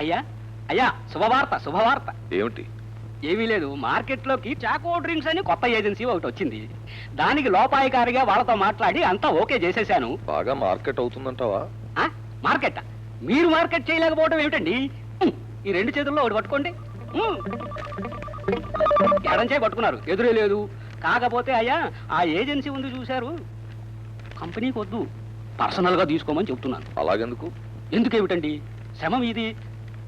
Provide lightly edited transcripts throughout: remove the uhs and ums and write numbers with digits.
అయ్యా అయ్యా శుభవార్త శుభవార్త. ఏమిటి? ఏమీ లేదు, మార్కెట్లోకి చాకో డ్రింక్స్ అని కొత్త ఏజెన్సీ ఒకటి వచ్చింది. దానికి లోపాయికారిగా వాళ్ళతో మాట్లాడి అంతా ఓకే చేసేసాను. బాగా మార్కెట్ అవుతుందంటావా? మార్కెట్? మీరు మార్కెట్ చేయలేకపోవడం ఏమిటండి? ఈ రెండు చేతుల్లో ఒకటి పట్టుకోండి. ఎడం చేయి పట్టుకున్నారు, ఎదురే లేదు. కాకపోతే అయ్యా ఆ ఏజెన్సీ ఉంది చూశారు, కంపెనీకి వద్దు, పర్సనల్ గా తీసుకోమని చెప్తున్నాను. అలాగెందుకు? ఎందుకేమిటండి, శ్రమ మీది,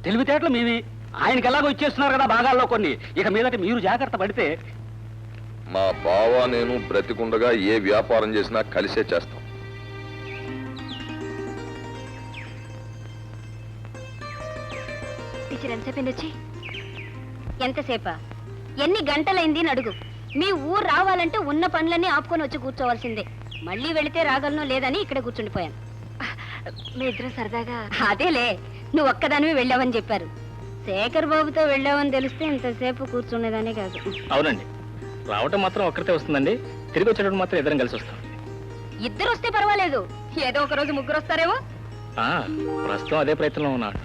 తెలివితేటలు మీవి. ఆయనకి ఎలాగో ఇచ్చేస్తున్నారు కదా భాగాల్లో కొన్ని. ఇక మీదట మీరు జాగ్రత్త పడితే. మా బావ నేను బ్రతికుండగా ఏ వ్యాపారం చేసినా కలిసే చేస్తాం. ఎంతసేపు? ఎంతసేపా? ఎన్ని గంటలైంది అడుగు. మీ ఊరు రావాలంటే ఉన్న పనులన్నీ ఆపుకొని వచ్చి కూర్చోవాల్సిందే. మళ్ళీ వెళితే రాగలను లేదని ఇక్కడ కూర్చుండిపోయాను. మీ ఇద్దరు సరదాగా. అదేలే, నువ్వు ఒక్కదానివి వెళ్ళావని చెప్పారు. శేఖర్ బాబుతో వెళ్ళావని తెలిస్తే ఇంతసేపు కూర్చునేదానే కాదు. అవునండి, రావటం మాత్రం ఒక్కరితే వస్తుందండి, తిరిగి వచ్చేటప్పుడు మాత్రం ఇద్దరం కలిసి వస్తాం. ఇద్దరు వస్తే పర్వాలేదు, ఏదో ఒక రోజు ముగ్గురు వస్తారేమో. ప్రస్తుతం అదే ప్రయత్నంలో ఉన్నాడు.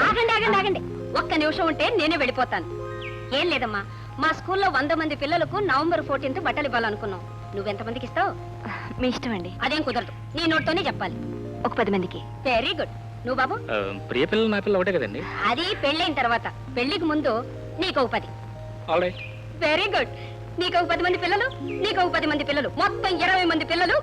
ఆగండి ఆగండి ఆగండి, ఒక్క నిమిషం ఉంటే నేనే వెళ్ళిపోతాను. ఏం లేదమ్మా, మా స్కూల్లో 100 మంది పిల్లలకు November 14th బట్టలు ఇవ్వాలనుకున్నాం. నువ్వెంతమందికి ఇస్తావు? మీ ఇష్టం అండి. అదేం కుదరదు, నీ నోట్తోనే చెప్పాలి. ఒక 10 మందికి. Very good. నువ్వు బాబు? ప్రియ పిల్లలు నా పిల్లలు ఒకటే కదండి. అది పెళ్ళైన తర్వాత, పెళ్లికి ముందు నీకు 10. Very good. నీకు 10 మంది పిల్లలు, నీకు 10 మంది పిల్లలు, మొత్తం 20 మంది పిల్లలు.